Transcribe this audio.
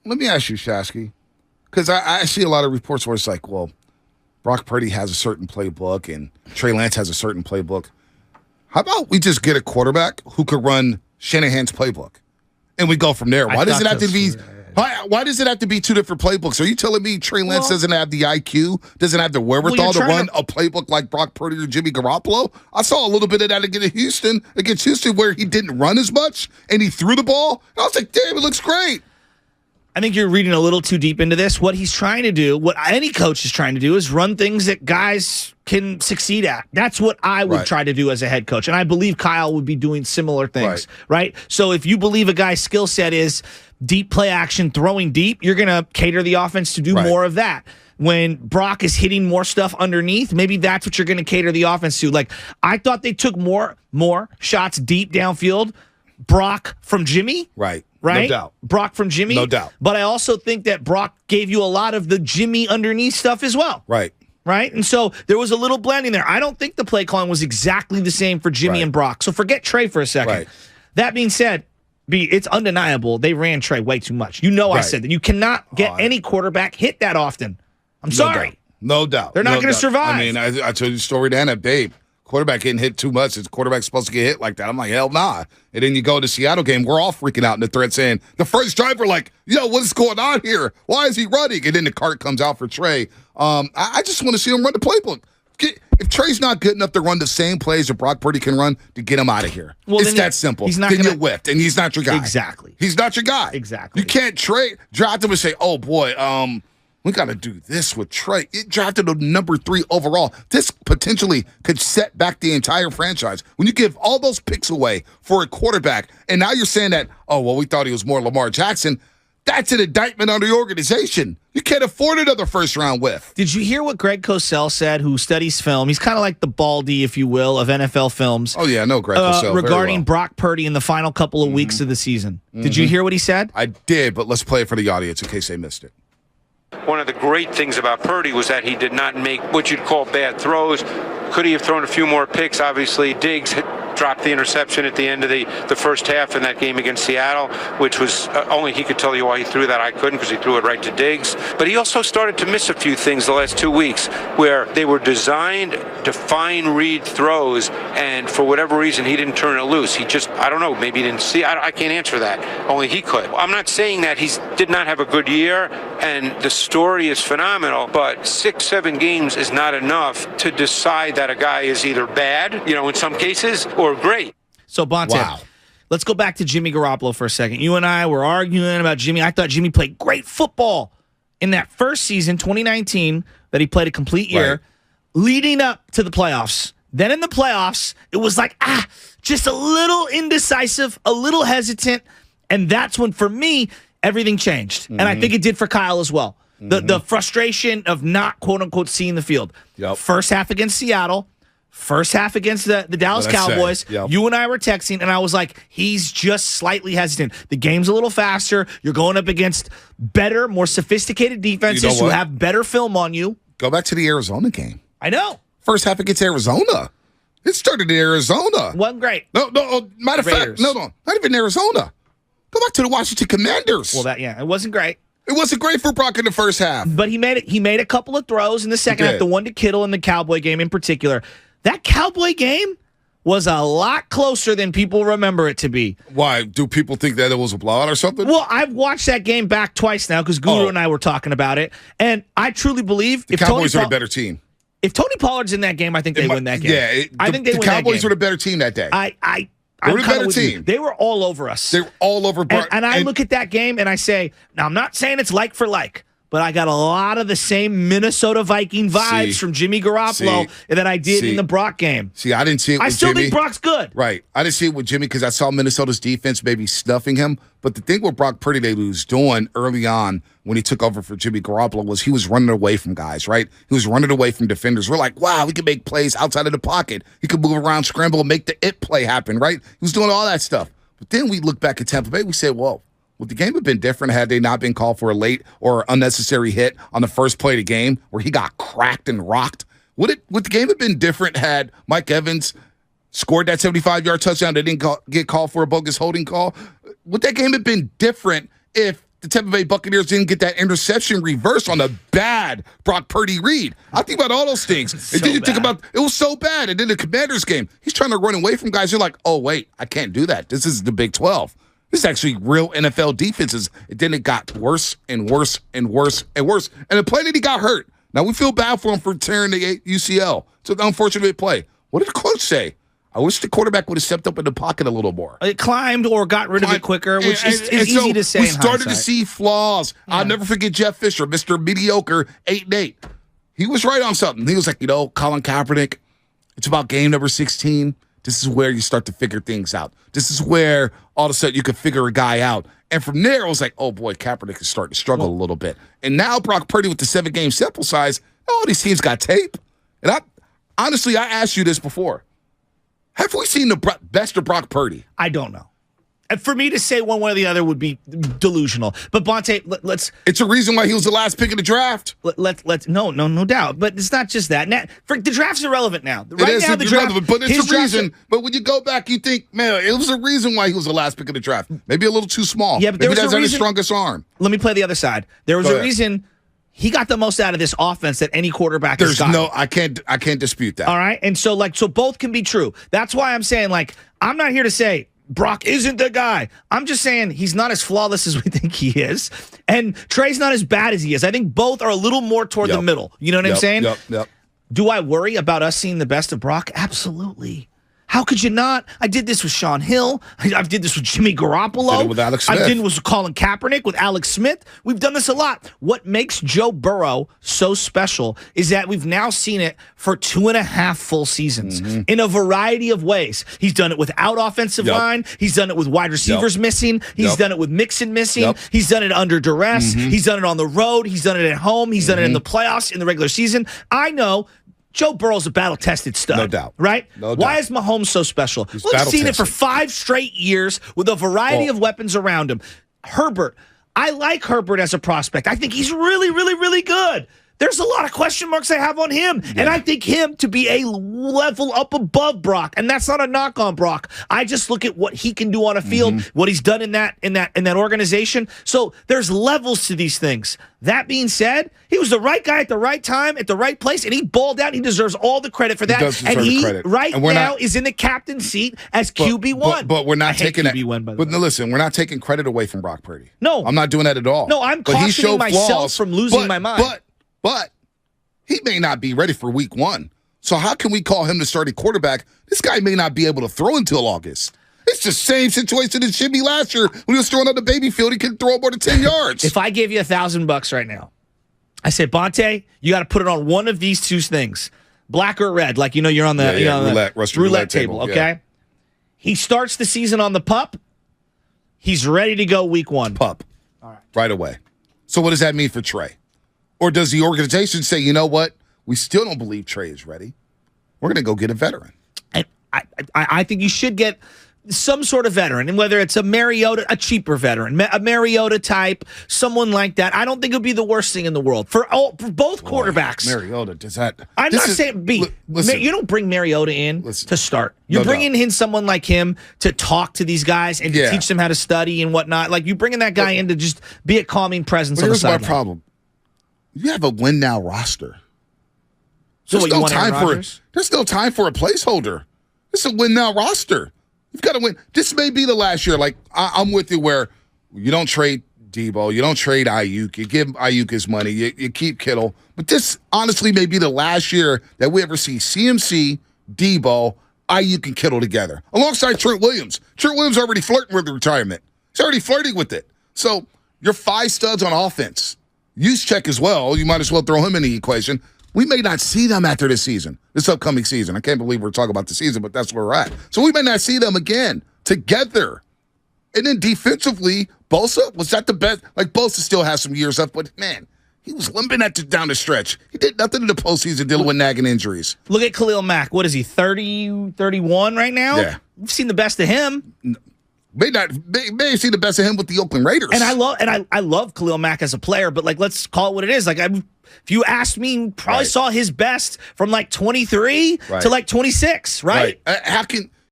Let me ask you, Shasky, because I see a lot of reports where it's like, well, Brock Purdy has a certain playbook and Trey Lance has a certain playbook. How about we just get a quarterback who could run Shanahan's playbook, and we go from there? Why does it have to be? Why does it have to be two different playbooks? Are you telling me Trey Lance doesn't have the IQ, doesn't have the wherewithal to run a playbook like Brock Purdy or Jimmy Garoppolo? I saw a little bit of that against Houston, where he didn't run as much and he threw the ball. And I was like, damn, it looks great. I think you're reading a little too deep into this. What he's trying to do, what any coach is trying to do, is run things that guys can succeed at. That's what I would try to do as a head coach. And I believe Kyle would be doing similar things, right? So if you believe a guy's skill set is deep play action, throwing deep, you're going to cater the offense to do more of that. When Brock is hitting more stuff underneath, maybe that's what you're going to cater the offense to. Like, I thought they took more shots deep downfield. Brock from Jimmy. Right? No doubt. Brock from Jimmy. No doubt. But I also think that Brock gave you a lot of the Jimmy underneath stuff as well. Right? And so there was a little blending there. I don't think the play calling was exactly the same for Jimmy and Brock. So forget Trey for a second. That being said, it's undeniable they ran Trey way too much. I said that you cannot get any quarterback hit that often. I'm sorry. No doubt. They're not going to survive. I mean, I told you the story to Anna, babe. Quarterback getting hit too much. Is quarterback supposed to get hit like that? I'm like, hell nah. And then you go to the Seattle game, we're all freaking out in the thread saying, the first drive, we're like, yo, what's going on here? Why is he running? And then the cart comes out for Trey. I just want to see him run the playbook. If Trey's not good enough to run the same plays that Brock Purdy can run, to get him out of here. Well, it's that simple. He's not going to whiffed, and he's not your guy. Exactly. He's not your guy. Exactly. You can't draft him and say, oh, boy, we got to do this with Trey. It drafted a number 3 overall. This potentially could set back the entire franchise. When you give all those picks away for a quarterback, and now you're saying that, oh, well, we thought he was more Lamar Jackson, that's an indictment on the organization. You can't afford another first-round whiff. Did you hear what Greg Cosell said, who studies film? He's kind of like the Baldy, if you will, of NFL films. Oh, yeah, I know Greg Cosell regarding Brock Purdy in the final couple of weeks of the season. Did you hear what he said? I did, but let's play it for the audience in case they missed it. One of the great things about Purdy was that he did not make what you'd call bad throws. Could he have thrown a few more picks? Obviously, Diggs dropped the interception at the end of the first half in that game against Seattle, which was only he could tell you why he threw that. I couldn't, because he threw it right to Diggs. But he also started to miss a few things the last 2 weeks where they were designed to fine read throws, and for whatever reason, he didn't turn it loose. He just, I don't know, maybe he didn't see. I can't answer that. Only he could. I'm not saying that he did not have a good year, and the story is phenomenal, but 6-7 games is not enough to decide that a guy is either bad, in some cases, or great. So, Bonte, let's go back to Jimmy Garoppolo for a second. You and I were arguing about Jimmy. I thought Jimmy played great football in that first season, 2019, that he played a complete year, leading up to the playoffs. Then in the playoffs, it was like, just a little indecisive, a little hesitant, and that's when, for me, everything changed. And I think it did for Kyle as well. The frustration of not, quote-unquote, seeing the field. First half against Seattle, first half against the Dallas Cowboys. You and I were texting, and I was like, he's just slightly hesitant. The game's a little faster. You're going up against better, more sophisticated defenses who have better film on you. Go back to the Arizona game. I know. First half against Arizona. It started in Arizona. Wasn't great. No. Matter of fact, no. Not even Arizona. Go back to the Washington Commanders. Well, it wasn't great. It wasn't great for Brock in the first half. But he made a couple of throws in the second half, the one to Kittle in the Cowboy game in particular. That Cowboy game was a lot closer than people remember it to be. Why? Do people think that it was a blowout or something? Well, I've watched that game back twice now because Guru and I were talking about it. And I truly believe the Cowboys are a better team. If Tony Pollard's in that game, I think they win that game. Yeah, I think they win that game. The Cowboys were the better team that day. They were a better team. They were all over us. They were all over. And I look at that game and I say, now I'm not saying it's like for like, but I got a lot of the same Minnesota Viking vibes from Jimmy Garoppolo that I did in the Brock game. I didn't see it with Jimmy. I still think Brock's good. Right. I didn't see it with Jimmy because I saw Minnesota's defense maybe snuffing him. But the thing with Brock Purdy that he was doing early on when he took over for Jimmy Garoppolo was he was running away from guys, right? He was running away from defenders. We're like, wow, he can make plays outside of the pocket. He could move around, scramble, and make the it play happen, right? He was doing all that stuff. But then we look back at Tampa Bay, we said, whoa. Would the game have been different had they not been called for a late or unnecessary hit on the first play of the game where he got cracked and rocked? Would the game have been different had Mike Evans scored that 75-yard touchdown that didn't get called for a bogus holding call? Would that game have been different if the Tampa Bay Buccaneers didn't get that interception reversed on a bad Brock Purdy read. I think about all those things. And then you think about, it was so bad. And then the Commanders game, he's trying to run away from guys. You're like, oh, wait, I can't do that. This is the Big 12. This is actually real NFL defenses. And then it got worse and worse and worse and worse. And the play that he got hurt. Now, we feel bad for him for tearing the UCL. It's an unfortunate play. What did the coach say? I wish the quarterback would have stepped up in the pocket a little more. It climbed or got rid of it quicker, which is easy to say. We started to see flaws. Yeah. I'll never forget Jeff Fisher, Mr. Mediocre, 8-8. He was right on something. He was like, Colin Kaepernick, it's about game number 16. This is where you start to figure things out. This is where all of a sudden you can figure a guy out. And from there, it was like, oh, boy, Kaepernick is starting to struggle a little bit. And now Brock Purdy with the 7-game sample size, all these teams got tape. And honestly, I asked you this before. Have we seen the best of Brock Purdy? I don't know. And for me to say one way or the other would be delusional. But Bonte, let's. It's a reason why he was the last pick of the draft. Let's. No doubt. But it's not just that. Now, the draft's irrelevant now. Right now, the draft, but it's a reason. But when you go back, you think, man, it was a reason why he was the last pick of the draft. Maybe a little too small. Yeah, but maybe there was that's his strongest arm. Let me play the other side. There was a reason. He got the most out of this offense that any quarterback has gotten. I can't dispute that. All right, and so both can be true. That's why I'm saying, I'm not here to say Brock isn't the guy. I'm just saying he's not as flawless as we think he is, and Trey's not as bad as he is. I think both are a little more toward the middle. You know what I'm saying? Yep. Do I worry about us seeing the best of Brock? Absolutely. How could you not? I did this with Sean Hill. I did this with Jimmy Garoppolo. Did it with Alex Smith. I did it with Colin Kaepernick, with Alex Smith. We've done this a lot. What makes Joe Burrow so special is that we've now seen it for 2.5 full seasons in a variety of ways. He's done it without offensive line. He's done it with wide receivers missing. He's done it with Mixon missing. He's done it under duress. He's done it on the road. He's done it at home. He's done it in the playoffs, in the regular season. I know Joe Burrow's a battle-tested stud. No doubt. Right? No doubt. Why is Mahomes so special? We've seen it for 5 straight years with a variety of weapons around him. Herbert. I like Herbert as a prospect. I think he's really, really, really good. There's a lot of question marks I have on him, and I think him to be a level up above Brock, and that's not a knock on Brock. I just look at what he can do on a field, what he's done in that organization. So there's levels to these things. That being said, he was the right guy at the right time, at the right place, and he balled out. He deserves all the credit for that. And he now is in the captain's seat as QB1. But we're not taking that. QB1, by the but way. Listen, we're not taking credit away from Brock Purdy. No, I'm not doing that at all. No, I'm cautioning myself from losing my mind. But he may not be ready for week 1. So how can we call him the starting quarterback? This guy may not be able to throw until August. It's the same situation as Jimmy last year when he was throwing on the baby field. He couldn't throw more than 10 yards. If I gave you $1,000 right now, I say, Bonte, you got to put it on one of these 2 things, black or red, like you're on the roulette table. Okay. Yeah. He starts the season on the pup. He's ready to go week 1. Pup. All right away. So what does that mean for Trey? Or does the organization say, you know what? We still don't believe Trey is ready. We're going to go get a veteran. And I think you should get some sort of veteran, and whether it's a Mariota, a cheaper veteran, a Mariota type, someone like that. I don't think it would be the worst thing in the world for both quarterbacks. Mariota, does that? I'm not saying listen, you don't bring Mariota in to start. You're bringing in someone like him to talk to these guys and to teach them how to study and whatnot. Like you bringing that guy in to just be a calming presence on the sideline. Here's my problem. You have a win now roster. So there's no time for a placeholder. It's a win now roster. You've got to win. This may be the last year. Like I'm with you, where you don't trade Debo, you don't trade Ayuk, you give Ayuk his money, you keep Kittle. But this honestly may be the last year that we ever see CMC, Debo, Ayuk, and Kittle together, alongside Trent Williams. Trent Williams already flirting with the retirement. He's already flirting with it. So you're 5 studs on offense. Juszczyk as well. You might as well throw him in the equation. We may not see them after this season, this upcoming season. I can't believe we're talking about the season, but that's where we're at. So we may not see them again together. And then defensively, Bosa, was that the best? Like, Bosa still has some years left, but man, he was limping down the stretch. He did nothing in the postseason dealing with nagging injuries. Look at Khalil Mack. What is he, 30, 31 right now? Yeah. We've seen the best of him. May have seen the best of him with the Oakland Raiders. And I love Khalil Mack as a player, but like let's call it what it is. Like if you asked me, probably saw his best from like 23 to like 26, right? How can